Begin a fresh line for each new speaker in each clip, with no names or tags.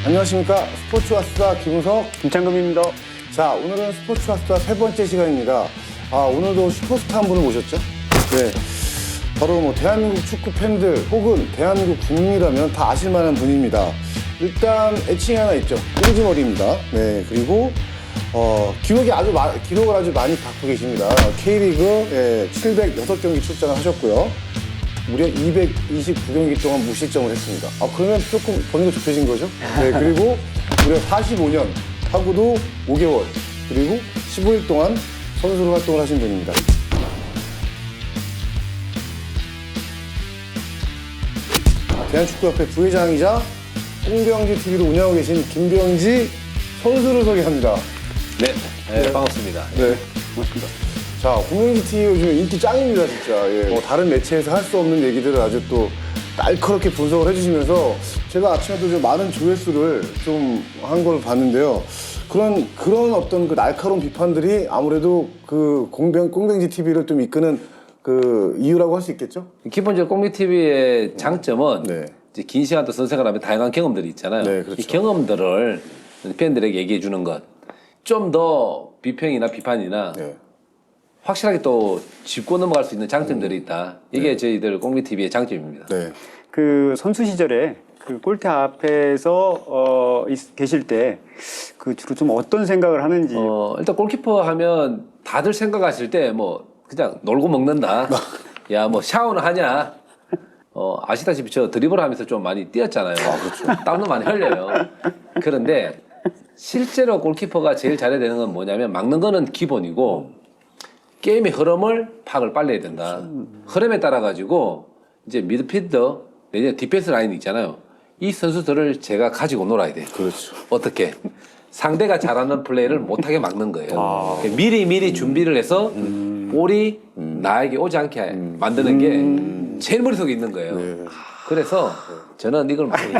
안녕하십니까. 스포츠와 수다 김우석,
김창금입니다.
자, 오늘은 스포츠와 수다 세 번째 시간입니다. 오늘도 슈퍼스타 한 분을 모셨죠? 네. 바로 뭐 대한민국 축구 팬들 혹은 대한민국 국민이라면 다 아실 만한 분입니다. 일단 애칭이 하나 있죠. 꽁지머리입니다. 네. 그리고 기록을 아주 많이 갖고 계십니다. K리그 706경기 출장을 하셨고요. 무려 229경기 동안 무실점을 했습니다. 그러면 조금 번호가 좁혀진 거죠? 네, 그리고 무려 45년, 하고도 5개월, 그리고 15일 동안 선수로 활동을 하신 분입니다. 대한축구협회 부회장이자 꽁병지 TV를 운영하고 계신 김병지 선수를 소개합니다.
네, 반갑습니다.
네. 고맙습니다. 자, 공명지 TV 요즘 인기 짱입니다, 진짜. 예, 뭐 다른 매체에서 할 수 없는 얘기들을 아주 또 날카롭게 분석을 해주시면서 제가 아침에도 좀 많은 조회수를 좀 한 걸 봤는데요. 그런 어떤 그 날카로운 비판들이 아무래도 그 꽁병지 TV를 좀 이끄는 그 이유라고 할 수 있겠죠?
기본적으로 꽁비 TV의 장점은
네.
이제 긴 시간 또 선생을 하면 다양한 경험들이 있잖아요.
네, 그렇죠.
이 경험들을 팬들에게 얘기해 주는 것, 좀 더 비평이나 비판이나
네.
확실하게 또 짚고 넘어갈 수 있는 장점들이 있다. 이게 저희들 꽁비 TV의 장점입니다.
네.
그 선수 시절에 그 골대 앞에서 계실 때 그 주로 좀 어떤 생각을 하는지.
일단 골키퍼 하면 다들 생각하실 때 뭐 그냥 놀고 먹는다. 야, 뭐 샤워는 하냐. 아시다시피 저 드리블 하면서 좀 많이 뛰었잖아요. 그렇죠. 땀도 많이 흘려요. 그런데 실제로 골키퍼가 제일 잘해야 되는 건 뭐냐면 막는 거는 기본이고 게임의 흐름을 파악을 빨리 해야 된다. 흐름에 따라 가지고 이제 미드필더 내지는 디펜스 라인 있잖아요. 이 선수들을 제가 가지고 놀아야 돼요.
그렇죠.
어떻게? 상대가 잘하는 플레이를 못하게 막는 거예요. 미리 준비를 해서 볼이 나에게 오지 않게 만드는 게 제일 머릿속에 있는 거예요.
네.
그래서 저는 이걸 많이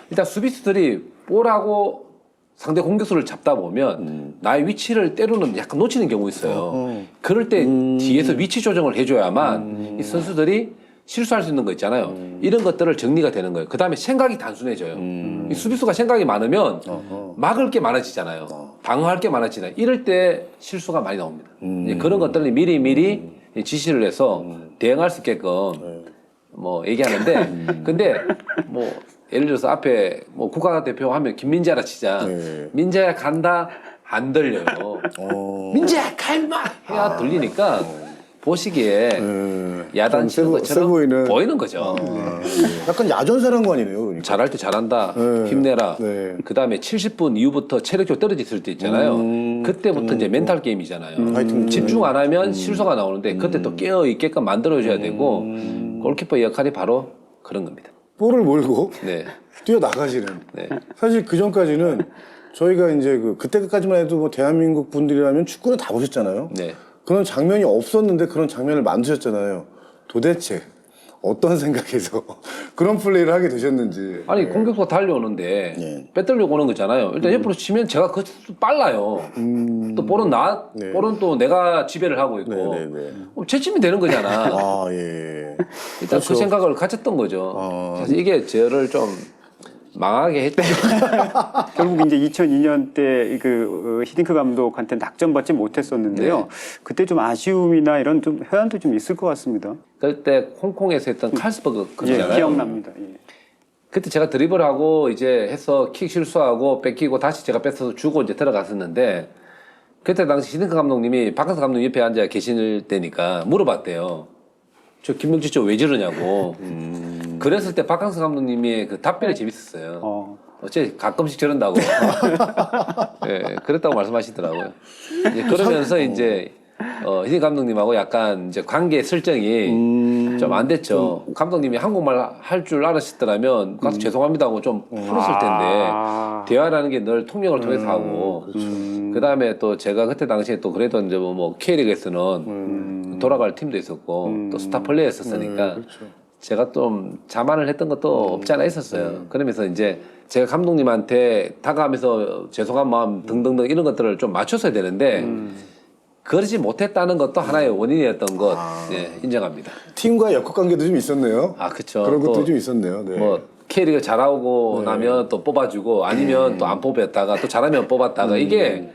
일단 수비수들이 볼하고 상대 공격수를 잡다 보면 나의 위치를 때로는 약간 놓치는 경우 있어요. 그럴 때 뒤에서 위치 조정을 해줘야만 이 선수들이 실수할 수 있는 거 있잖아요. 이런 것들을 정리가 되는 거예요. 그 다음에 생각이 단순해져요. 이 수비수가 생각이 많으면 막을 게 많아지잖아요. 방어할 게 많아지잖아요. 이럴 때 실수가 많이 나옵니다. 이제 그런 것들을 미리 지시를 해서 대응할 수 있게끔 뭐 얘기하는데 근데 뭐 예를 들어서 앞에 뭐 국가대표 하면 김민재라 치자.
네.
민재야 간다 안 들려요. 민재야 갈마 해야 들리니까 보시기에 야단 치는 것처럼 보이는 거죠.
약간 야전사령관이네요. 그러니까.
잘할 때 잘한다.
네.
힘내라.
네.
그 다음에 70분 이후부터 체력적으로 떨어졌을 때 있잖아요. 그때부터 이제 멘탈 게임이잖아요.
파이팅.
집중 안 하면 실수가 나오는데 그때 또 깨어 있게끔 만들어줘야 되고 골키퍼 역할이 바로 그런 겁니다.
볼을 몰고
네.
뛰어나가시는.
네.
사실 그 전까지는 저희가 이제 그때까지만 해도 뭐 대한민국 분들이라면 축구는 다 보셨잖아요.
네.
그런 장면이 없었는데 그런 장면을 만드셨잖아요. 도대체 어떤 생각에서 그런 플레이를 하게 되셨는지.
아니 공격수가 달려오는데
네.
빼들려고 오는 거잖아요. 일단 옆으로 치면 제가 그 빨라요. 또 볼은
네.
볼은 또 내가 지배를 하고 있고
네네네.
채치면 되는 거잖아.
예.
일단
그렇죠.
그 생각을 가졌던 거죠. 사실 이게 저를 좀 망하게 했죠.
결국 이제 2002년 때 그 히딩크 감독한테 낙점받지 못했었는데요.
네.
그때 좀 아쉬움이나 이런 좀 회한도 좀 있을 것 같습니다.
그때 홍콩에서 했던 칼스버그
예,
그잖아요.
기억납니다. 예.
그때 제가 드리블하고 이제 해서 킥 실수하고 뺏기고 다시 제가 뺏어서 주고 이제 들어갔었는데 그때 당시 히딩크 감독님이 박한서 감독 옆에 앉아 계실 때니까 물어봤대요. 저 김명지 저 왜 저러냐고. 그랬을 때 박항서 감독님이 그 답변이 재밌었어요. 어째 가끔씩 저런다고. 예, 그랬다고 말씀하시더라고요. 이제 그러면서 이제 히딩 감독님하고 약간 이제 관계 설정이 좀 안 됐죠. 감독님이 한국말 할 줄 알았더라면 가서 죄송합니다 하고 좀 풀었을 텐데 대화라는 게 늘 통역을 통해서 하고 그 다음에 또 제가 그때 당시에 또 그래도 이제 뭐 K리그에서는 돌아갈 팀도 있었고 또 스타 플레이였었으니까 제가 좀 자만을 했던 것도 없지 않아 있었어요. 그러면서 이제 제가 감독님한테 다가가면서 죄송한 마음 등등등 이런 것들을 좀 맞췄어야 되는데 그러지 못했다는 것도 하나의 원인이었던 것 인정합니다.
팀과의 역학 관계도 좀 있었네요.
아, 그렇죠.
그런 것도 좀 있었네요. 네.
뭐 K리그 잘하고 나면 또 뽑아주고 아니면 또 안 뽑혔다가 또 잘하면 뽑았다가 이게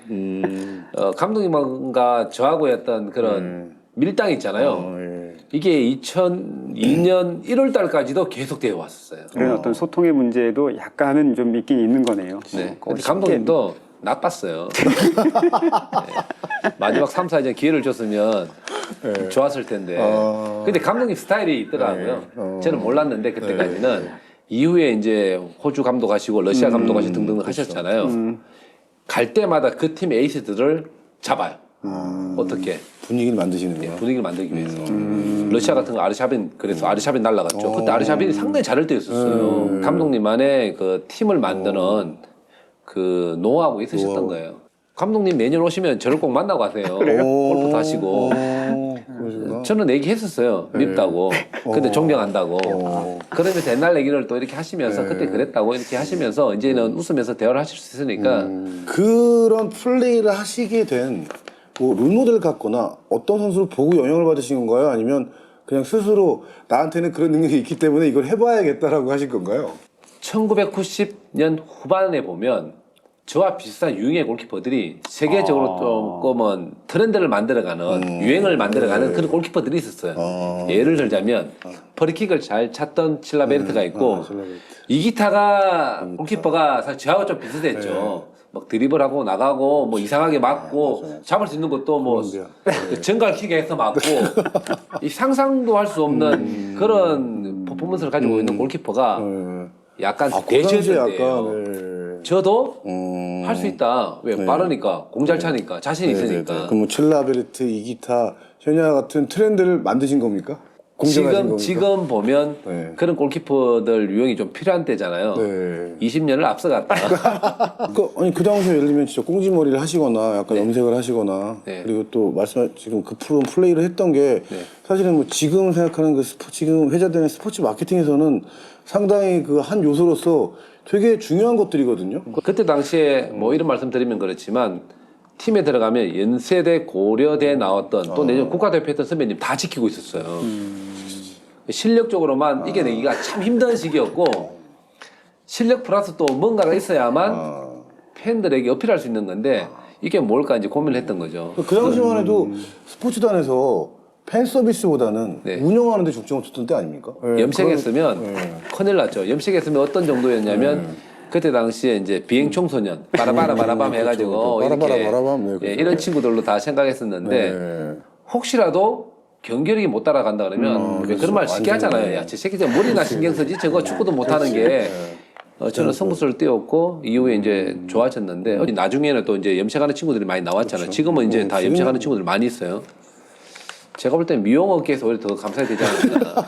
감독님과 저하고의 어떤 그런 밀당이 있잖아요. 이게 2002년 1월 달까지도 계속되어 왔었어요.
그런 어떤 소통의 문제도 약간은 좀 있긴 있는 거네요.
네.
그거
근데
쉽게
감독님도 나빴어요. 네. 마지막 3, 4전 기회를 줬으면 좋았을 텐데. 근데 감독님 스타일이 있더라고요. 저는 몰랐는데 그때까지는. 이후에 이제 호주 감독하시고 러시아 감독하시고 등등 하셨잖아요. 갈 때마다 그 팀 에이스들을 잡아요. 어떻게?
분위기를 만드시는구나.
분위기를 만들기 위해서. 러시아 같은 거 아르샤빈 그래서 아르샤빈 날라갔죠. 그때 아르샤빈이 상당히 잘할 때였었어요. 감독님만의 그 팀을 만드는 그 노하우가 있으셨던 거예요. 감독님 매년 오시면 저를 꼭 만나고 가세요. 골프도 하시고. 저는 얘기했었어요. 밉다고. 근데 존경한다고. 그러면서 옛날 얘기를 또 이렇게 하시면서 그때 그랬다고 이렇게 하시면서 이제는 웃으면서 대화를 하실 수 있으니까
그런 플레이를 하시게 된 뭐 롤모델을 갖거나 어떤 선수를 보고 영향을 받으신 건가요? 아니면 그냥 스스로 나한테는 그런 능력이 있기 때문에 이걸 해봐야겠다라고 하신 건가요?
1990년 후반에 보면 저와 비슷한 유형의 골키퍼들이 세계적으로 조금은 트렌드를 만들어가는 유행을 만들어가는 그런 골키퍼들이 있었어요. 예를 들자면 프리킥을 잘 찼던 칠라베르트가 있고 이기타가 골키퍼가 사실 저하고 좀 비슷했죠. 막 드리블하고 나가고 뭐 이상하게 맞고 잡을 수 있는 것도 뭐 정갈킥에서 맞고 이 상상도 할 수 없는 그런 퍼포먼스를 가지고 있는 골키퍼가 약간
그 당시에
대세였대요. 저도 할 수 있다. 왜? 빠르니까, 공 잘 차니까, 자신 있으니까.
그럼 뭐 칠라베르트, 이기타, 현야 같은 트렌드를 만드신 겁니까? 공정하신 겁니까?
지금 보면
네.
그런 골키퍼들 유형이 좀 필요한 때잖아요.
네.
20년을 앞서갔다.
아니 그 당시에 예를 들면 진짜 꽁지머리를 하시거나 약간 염색을 하시거나
네.
그리고 또 지금 그 프로 플레이를 했던 게 사실은 뭐 지금 생각하는 그 지금 회자되는 스포츠 마케팅에서는 상당히 그 한 요소로서 되게 중요한 것들이거든요.
그때 당시에 뭐 이런 말씀 드리면 그렇지만 팀에 들어가면 연세대, 고려대 나왔던 또 내년 국가대표 했던 선배님 다 지키고 있었어요. 실력적으로만 이겨내기가 참 힘든 시기였고 실력 플러스 또 뭔가가 있어야만 팬들에게 어필할 수 있는 건데 이게 뭘까 이제 고민을 했던 거죠.
그 당시만 해도 스포츠단에서 팬 서비스보다는
네.
운영하는 데 중점을 뒀던 때 아닙니까?
염색했으면 큰일 났죠. 염색했으면 어떤 정도였냐면 그때 당시에 이제 비행 청소년 바라바라바라밤 해가지고
그렇죠.
이렇게
바라바라바라밤, 네,
예,
그렇죠.
이런 친구들로 다 생각했었는데
네.
혹시라도 경기력이 못 따라간다 그러면 왜 그런 말 쉽게
완전히,
하잖아요. 야, 저 새끼 저 머리나 신경 쓰지 저거 축구도 못하는 게 저는 승부수를 띄웠고 이후에 이제 좋아졌는데 나중에는 또 이제 염색하는 친구들이 많이 나왔잖아요. 지금은 이제 다 염색하는 친구들 많이 있어요. 제가 볼 땐 미용업계에서 오히려 더 감사해야 되지 않을까.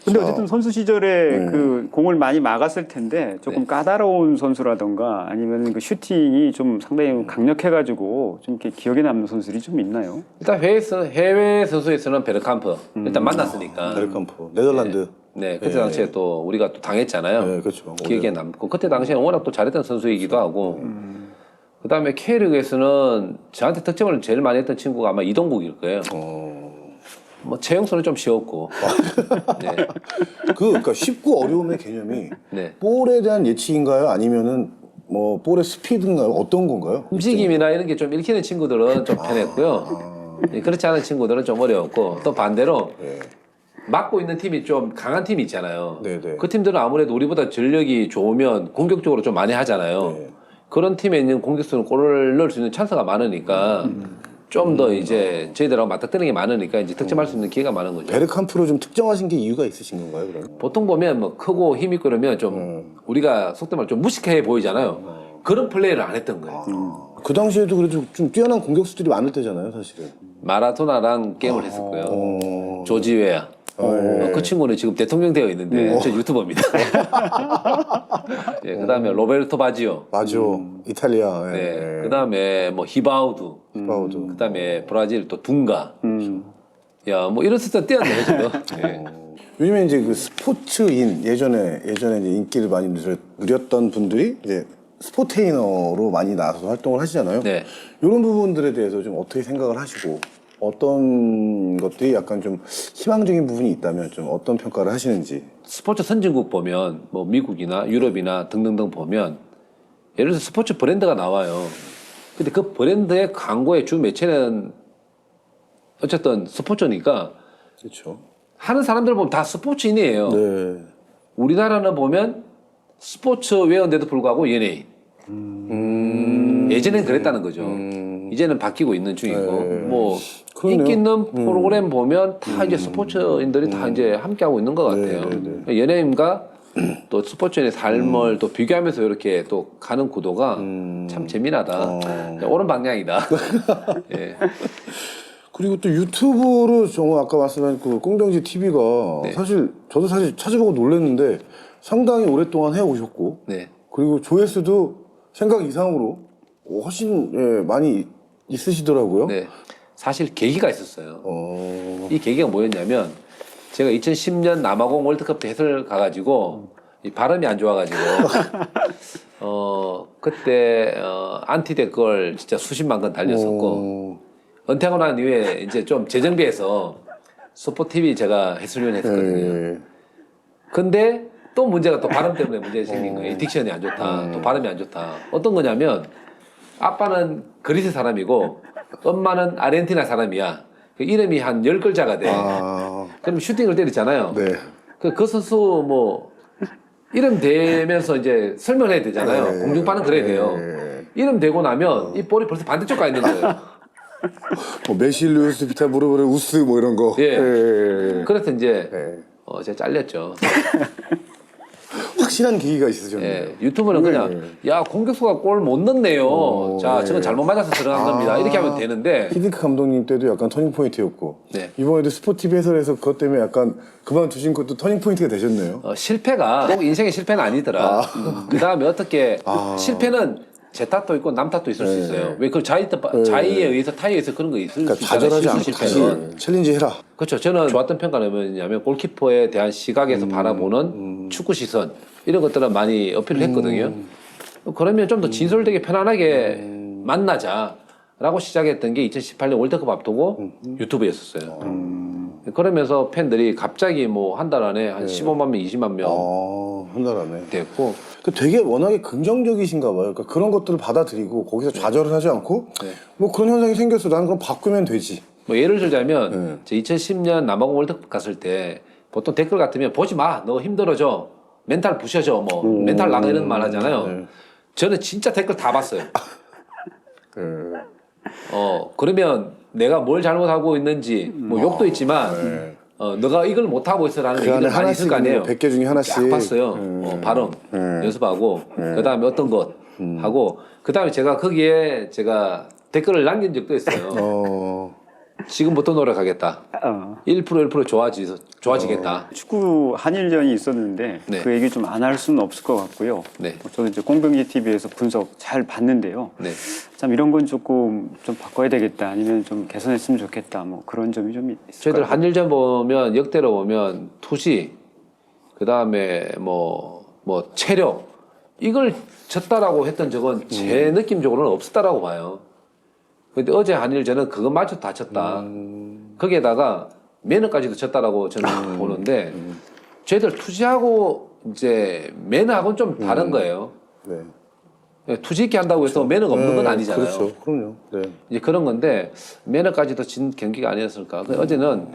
근데 어쨌든 선수 시절에 그 공을 많이 막았을 텐데 조금 까다로운 선수라던가 아니면 그 슈팅이 좀 상당히 강력해가지고 좀 이렇게 기억에 남는 선수들이 좀 있나요?
일단 해외 선수에서는 베르캄프 일단 만났으니까.
베르캄프, 네덜란드.
네, 그때 당시에 또 우리가 또 당했잖아요.
네, 그렇죠.
기억에 남고 그때 당시에는 워낙 또 잘했던 선수이기도 하고. 그다음에 K리그에서는 저한테 득점을 제일 많이 했던 친구가 아마 이동국일 거예요. 뭐 최영수는 좀 쉬웠고. 네.
그러니까 쉽고 어려움의 개념이
네.
볼에 대한 예측인가요? 아니면은 뭐 볼의 스피드인가요? 어떤 건가요?
움직임이나 이런 게 좀 읽히는 친구들은 좀 편했고요. 네, 그렇지 않은 친구들은 좀 어려웠고 또 반대로 막고 있는 팀이 좀 강한 팀이 있잖아요.
네네.
그 팀들은 아무래도 우리보다 전력이 좋으면 공격적으로 좀 많이 하잖아요. 그런 팀에 있는 공격수는 골을 넣을 수 있는 찬스가 많으니까 좀 더 이제 저희들하고 맞닥뜨리는 게 많으니까 이제 득점할 수 있는 기회가 많은 거죠.
베르캄프로 좀 특정하신 게 이유가 있으신 건가요, 그러면?
보통 보면 뭐 크고 힘 있고 그러면 좀 우리가 속된 말로 좀 무식해 보이잖아요. 그런 플레이를 안 했던 거예요.
그 당시에도 그래도 좀 뛰어난 공격수들이 많을 때잖아요, 사실은.
마라도나랑 게임을 했었고요. 조지웨아. 그 친구는 지금 대통령 되어 있는데 저 유튜버입니다. 예, 그다음에 로베르토 바지오.
맞아. 이탈리아.
네. 그다음에 뭐 히바우두.
파우드.
그다음에 브라질 또 둥가. 야, 뭐 이런 스타 뛰었네요, 지금. 예.
요즘에 이제 그 스포츠인 예전에 이제 인기를 많이 누렸던 분들이 이제 스포테이너로 많이 나와서 활동을 하시잖아요.
네.
이런 부분들에 대해서 좀 어떻게 생각을 하시고 어떤 것들이 약간 좀 희망적인 부분이 있다면 좀 어떤 평가를 하시는지.
스포츠 선진국 보면 뭐 미국이나 유럽이나 등등등 보면 예를 들어서 스포츠 브랜드가 나와요. 근데 그 브랜드의 광고의 주 매체는 어쨌든 스포츠니까
그렇죠.
하는 사람들 보면 다 스포츠인이에요.
네.
우리나라는 보면 스포츠 웨어인데도 불구하고 연예인. 예전엔 그랬다는 거죠. 이제는 바뀌고 있는 중이고 뭐
그러네요.
인기 있는 프로그램 보면 다 이제 스포츠인들이 다 이제 함께 하고 있는 것 같아요. 연예인과 또 스포츠인의 삶을 또 비교하면서 이렇게 또 가는 구도가 참 재미나다. 옳은 방향이다. 예.
그리고 또 유튜브로 정말 아까 말씀한 그 꽁병지 TV가
네.
사실 저도 사실 찾아보고 놀랐는데 상당히 오랫동안 해오셨고
네.
그리고 조회수도 생각 이상으로 훨씬 많이 있으시더라고요.
네. 사실 계기가 있었어요.
어,
이 계기가 뭐였냐면 제가 2010년 남아공 월드컵 때 해설 가가지고 이 발음이 안 좋아가지고 그때 안티 댓글 진짜 수십만 건 달렸었고 은퇴하고 난 이후에 이제 좀 재정비해서 스포티비 제가 해설위원 했었거든요. 근데 또 문제가 또 발음 때문에 문제가 생긴 거예요. 이 딕션이 안 좋다. 또 발음이 안 좋다. 어떤 거냐면 아빠는 그리스 사람이고 엄마는 아르헨티나 사람이야. 그 이름이 한 10글자가 돼. 그럼 슈팅을 때리잖아요.
네.
그 선수 뭐 이름 대면서 이제 설명을 해야 되잖아요. 공중파는 그래야 돼요. 이름 대고 나면 이 볼이 벌써 반대쪽 가 있는 거예요.
뭐 메실루스, 비타브르브르, 우스 뭐 이런 거.
예.
예.
그래서 이제 제가 잘렸죠.
확실한 계기가 있으셨네요.
예, 유튜브는 그냥 야 공격수가 골 못 넣네요. 자, 저건 잘못 맞아서 들어간 겁니다. 이렇게 하면 되는데
히딩크 감독님 때도 약간 터닝 포인트였고
네.
이번에도 스포티비 해설에서 그것 때문에 약간 그만두신 것도 터닝 포인트가 되셨네요.
실패가 꼭 인생의 실패는 아니더라. 그 다음에 어떻게 실패는 제 탓도 있고 남 탓도 있을 수 있어요. 왜 그 자의에 의해서 타의에 의해서 그런 거 있을 수
그러니까
있잖아요.
좌절하지 않고
실패는.
다시 챌린지 해라.
그렇죠. 저는 좋았던 평가는 뭐냐면 골키퍼에 대한 시각에서 바라보는 축구 시선 이런 것들은 많이 어필을 했거든요. 그러면 좀 더 진솔되게 편안하게 만나자라고 시작했던 게 2018년 월드컵 앞두고 유튜브였었어요. 그러면서 팬들이 갑자기 뭐 한 달 안에 한 15만 명, 20만 명
한 달 안에.
됐고
되게 워낙에 긍정적이신가 봐요. 그러니까 그런 것들을 받아들이고 거기서 좌절을 하지 않고 뭐 그런 현상이 생겼어. 나는 그럼 바꾸면 되지.
뭐 예를 들자면 제 2010년 남아공 월드컵 갔을 때 보통 댓글 같으면 보지 마, 너 힘들어져, 멘탈 부셔져, 뭐 멘탈 나가 이런 말 하잖아요. 저는 진짜 댓글 다 봤어요. 그러면 내가 뭘 잘못하고 있는지 뭐 욕도 있지만 너가 이걸 못하고 있어라는
그 안에
얘기도 많이 있을 거 아니에요.
100개 중에 하나씩.
딱 봤어요. 발음 연습하고 그 다음에 어떤 것 하고 그 다음에 제가 거기에 제가 댓글을 남긴 적도 있어요. 지금부터 노력하겠다. 1% 좋아지겠다.
축구 한일전이 있었는데
네.
그 얘기 좀 안 할 수는 없을 것 같고요.
네.
저도 이제 꽁병지 TV에서 분석 잘 봤는데요.
네.
참 이런 건 조금 좀 바꿔야 되겠다, 아니면 좀 개선했으면 좋겠다, 뭐 그런 점이 좀 있을
저희들
것 같아요.
한일전 보면 역대로 보면 투시 그 다음에 뭐 체력 이걸 졌다라고 했던 적은 제 느낌적으로는 없었다라고 봐요. 근데 어제 한일전은 그것마저 다 졌다. 거기에다가 매너까지도 졌다라고 저는 보는데 저희들 투지하고 이제 매너하고는 좀 다른 거예요.
네.
투지 있게 한다고 해서 매너가 없는 건 아니잖아요.
그렇죠. 그럼요. 네.
이제 그런 건데 매너까지도 진 경기가 아니었을까. 어제는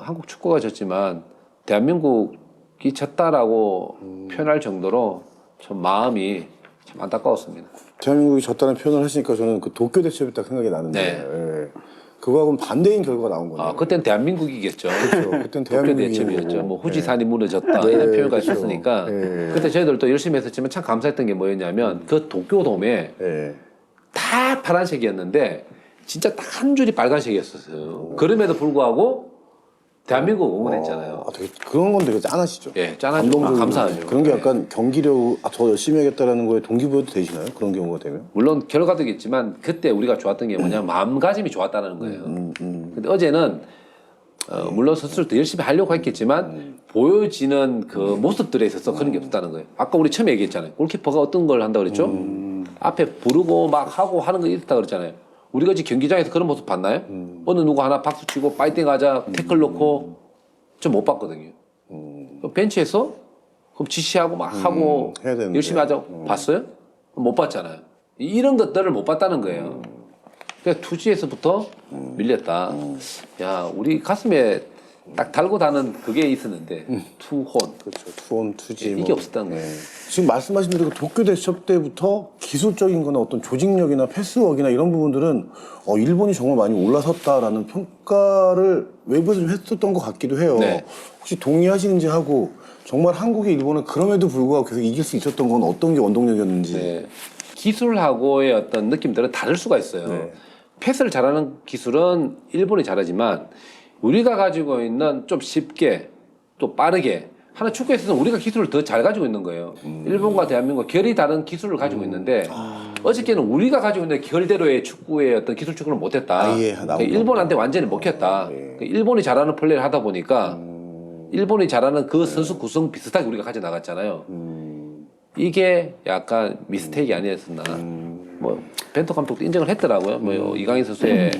한국 축구가 졌지만 대한민국이 졌다라고 표현할 정도로 좀 마음이 참 안타까웠습니다.
대한민국이 졌다는 표현을 하시니까 저는 그 도쿄 대첩이 딱 생각이 나는데
네.
그거하고는 반대인 결과가 나온 거네요.
그땐 대한민국이겠죠.
그렇죠. 그땐
도쿄
대한민국이
대첩이었죠. 뭐 후지산이 무너졌다 이런 표현가 있었으니까 그때 저희들도 열심히 했었지만 참 감사했던 게 뭐였냐면 그 도쿄돔에 다 파란색이었는데 진짜 딱 한 줄이 빨간색이었어요. 그럼에도 불구하고 대한민국 응원했잖아요.
되게 그런 건 되게 짠하시죠.
예, 짠하죠.
감동적이고.
감사하죠.
그런 게
네.
약간 경기력 더 열심히 하겠다라는 거에 동기부여도 되시나요? 그런 경우가 되면?
물론 결과도 있지만 그때 우리가 좋았던 게 뭐냐면 마음가짐이 좋았다는 거예요. 근데 어제는 물론 선수들도 열심히 하려고 했겠지만 보여지는 그 모습들에 있어서 그런 게 없었다는 거예요. 아까 우리 처음에 얘기했잖아요. 골키퍼가 어떤 걸 한다고 그랬죠? 앞에 부르고 막 하고 하는 거 이랬다 그랬잖아요. 우리가 지금 경기장에서 그런 모습 봤나요? 어느 누구 하나 박수 치고 파이팅 하자 태클 넣고 좀 못 봤거든요. 벤치에서 그럼 지시하고 막 하고
해야 되는데.
열심히 하자 봤어요? 못 봤잖아요. 이런 것들을 못 봤다는 거예요. 그러니까 투지에서부터 밀렸다. 야, 우리 가슴에 딱 달고 다는 그게 있었는데 투혼.
그렇죠. 투혼, 투지.
이게 없었다는 거예요.
지금 말씀하신 대로 그 도쿄 대첩 때부터 기술적인 거나 어떤 조직력이나 패스워크나 이런 부분들은 일본이 정말 많이 올라섰다라는 평가를 외부에서 좀 했었던 것 같기도 해요.
네.
혹시 동의하시는지 하고 정말 한국이 일본을 그럼에도 불구하고 계속 이길 수 있었던 건 어떤 게 원동력이었는지.
네. 기술하고의 어떤 느낌들은 다를 수가 있어요.
네.
패스를 잘하는 기술은 일본이 잘하지만 우리가 가지고 있는 좀 쉽게 또 빠르게 하는 축구에서는 우리가 기술을 더 잘 가지고 있는 거예요. 일본과 대한민국 결이 다른 기술을 가지고 있는데 어저께는 우리가 가지고 있는 결대로의 축구의 어떤 기술 축구를 못했다.
아예
그러니까 일본한테 완전히 먹혔다. 그러니까 일본이 잘하는 플레이를 하다 보니까 일본이 잘하는 그 선수 구성 비슷하게 우리가 가져 나갔잖아요. 이게 약간 미스테이크 아니었었나. 뭐 벤투 감독도 인정을 했더라고요. 뭐 이강인 선수의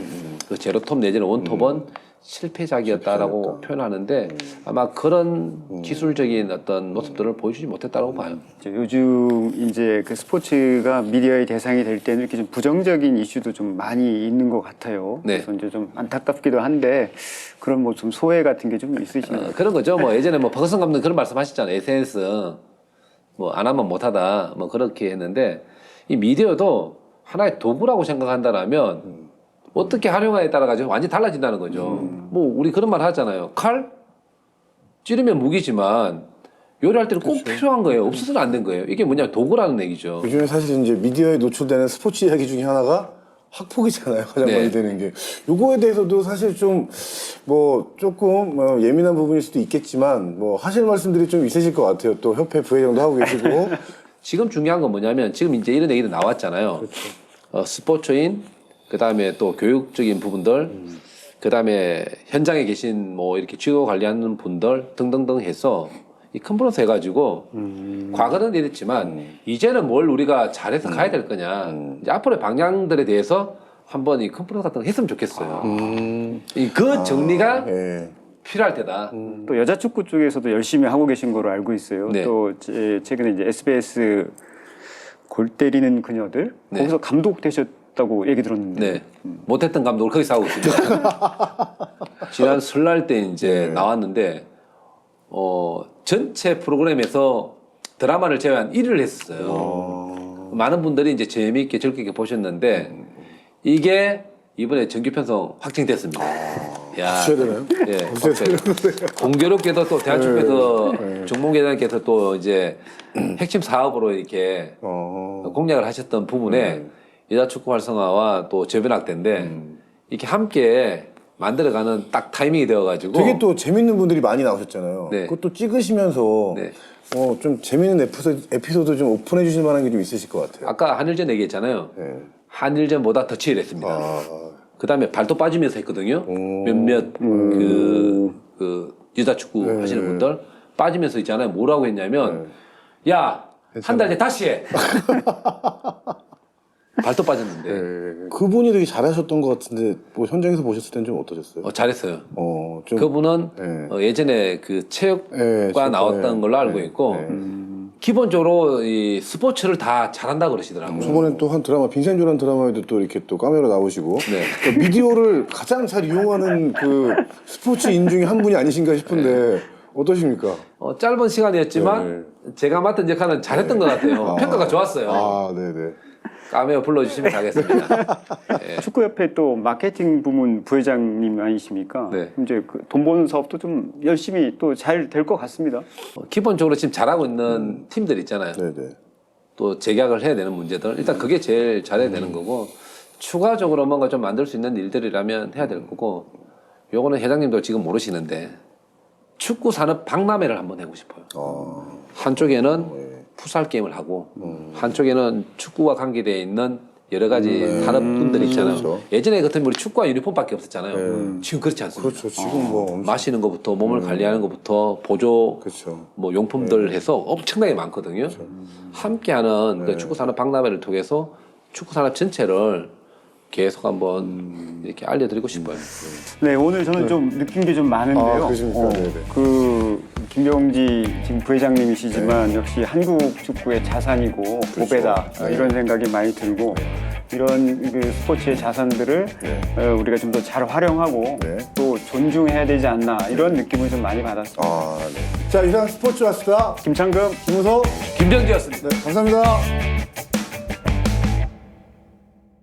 그 제로톱 내지는 원톱은 실패작이었다라고 표현하는데 아마 그런 기술적인 어떤 모습들을 보여주지 못했다고 봐요.
이제 요즘 이제 그 스포츠가 미디어의 대상이 될 때는 이렇게 좀 부정적인 이슈도 좀 많이 있는 것 같아요.
네.
그래서 이제 좀 안타깝기도 한데 그런 뭐 좀 소외 같은 게 좀 있으시나요?
그런 거죠. 뭐 예전에 뭐 박은성 감독 그런 말씀하셨잖아요. SNS 뭐 안 하면 못하다 뭐 그렇게 했는데 이 미디어도 하나의 도구라고 생각한다라면 어떻게 활용하에 따라 가지고 완전히 달라진다는 거죠. 뭐 우리 그런 말 하잖아요. 칼 찌르면 무기지만 요리할 때는 꼭 필요한 거예요. 없어서는 안 된 거예요. 이게 뭐냐 도구라는 얘기죠.
요즘에 사실 이제 미디어에 노출되는 스포츠 이야기 중에 하나가 학폭이잖아요. 가장
네.
많이 되는 게. 요거에 대해서도 사실 좀 뭐 조금 예민한 부분일 수도 있겠지만 뭐 하실 말씀들이 좀 있으실 것 같아요. 또 협회 부회장도 하고 계시고.
지금 중요한 건 뭐냐면 지금 이제 이런 얘기도 나왔잖아요. 스포츠인 그다음에 또 교육적인 부분들 그다음에 현장에 계신 뭐 이렇게 지도 관리하는 분들 등등등 해서 이 컨퍼런스 해가지고 과거는 이랬지만 이제는 뭘 우리가 잘해서 가야 될 거냐 이제 앞으로의 방향들에 대해서 한번 이 컨퍼런스 같은 거 했으면 좋겠어요. 그 정리가
예.
필요할 때다.
또 여자 축구 쪽에서도 열심히 하고 계신 거로 알고 있어요.
네.
또 최근에 이제 SBS 골 때리는 그녀들
네.
거기서 감독 되셨다고 얘기 들었는데.
네. 못했던 감독을 거기서 하고 있습니다. 지난 설날 때 이제 나왔는데, 전체 프로그램에서 드라마를 제외한 1위를 했었어요. 많은 분들이 이제 재미있게 즐겁게 보셨는데, 이게 이번에 정규 편성 확정됐습니다. 야,
붙여야 되나요?
예, 공교롭게도 또 대한축구에서 정몽회장께서 또 이제 핵심 사업으로 이렇게 공약을 하셨던 부분에 여자 축구 활성화와 또 저변학대인데 이렇게 함께 만들어가는 딱 타이밍이 되어가지고
되게 또 재밌는 분들이 많이 나오셨잖아요.
네.
그것도 찍으시면서
네.
좀 재밌는 에피소드 좀 오픈해 주실 만한 게 좀 있으실 것 같아요.
아까 한일전 얘기했잖아요.
네.
한일전보다 더 치열했습니다. 그 다음에 발도 빠지면서 했거든요. 몇몇 그 여자 축구 하시는 분들 빠지면서 있잖아요. 뭐라고 했냐면 야, 한 달 뒤에 다시 해. 발도 빠졌는데.
그분이 되게 잘하셨던 것 같은데 뭐 현장에서 보셨을 때는 좀 어떠셨어요?
잘했어요.
좀
그분은
네.
예전에 그 체육과
체육과,
나왔던 걸로 알고 있고 기본적으로 이 스포츠를 다 잘한다 그러시더라고요.
저번에 또 한 드라마 빈센조라는 드라마에도 또 이렇게 또 카메라 나오시고
네.
그러니까 미디어를 가장 잘 이용하는 그 스포츠인 중에 한 분이 아니신가 싶은데 어떠십니까?
짧은 시간이었지만 제가 맡은 역할은 잘했던 것 같아요. 평가가 좋았어요.
네네.
카메오 불러주시면 가겠습니다. 예.
축구협회 또 마케팅 부문 부회장님 아니십니까?
네.
이제 그 돈 버는 사업도 좀 열심히 또 잘 될 것 같습니다.
기본적으로 지금 잘하고 있는 팀들 있잖아요.
네네.
또 재계약을 해야 되는 문제들. 일단 그게 제일 잘해야 되는 거고 추가적으로 뭔가 좀 만들 수 있는 일들이라면 해야 될 거고 요거는 회장님도 지금 모르시는데 축구 산업 박람회를 한번 해보고 싶어요. 한쪽에는 풋살 게임을 하고 한쪽에는 축구와 관계되어 있는 여러 가지 산업분들 있잖아요.
그렇죠.
예전에 같으면 우리 축구와 유니폼밖에 없었잖아요. 지금 그렇지 않습니다.
그렇죠. 지금 뭐 엄청
마시는 것부터 몸을 관리하는 것부터 보조
그렇죠.
뭐 용품들 해서 엄청나게 많거든요. 함께하는 그 축구 산업 박람회를 통해서 축구 산업 전체를 계속 한번 이렇게 알려드리고 싶어요.
네, 오늘 저는 좀 느낀 게 좀 많은데요.
아, 그러십니까? 네네.
그 김병지 지금 부회장님이시지만 역시 한국 축구의 자산이고 보배다 이런 생각이 많이 들고 이런 그 스포츠의 자산들을 우리가 좀 더 잘 활용하고 또 존중해야 되지 않나 이런 느낌을 좀 많이 받았습니다.
아, 네. 자, 이상 스포츠 왔습니다.
김창금,
김우석.
김병지였습니다.
네, 감사합니다.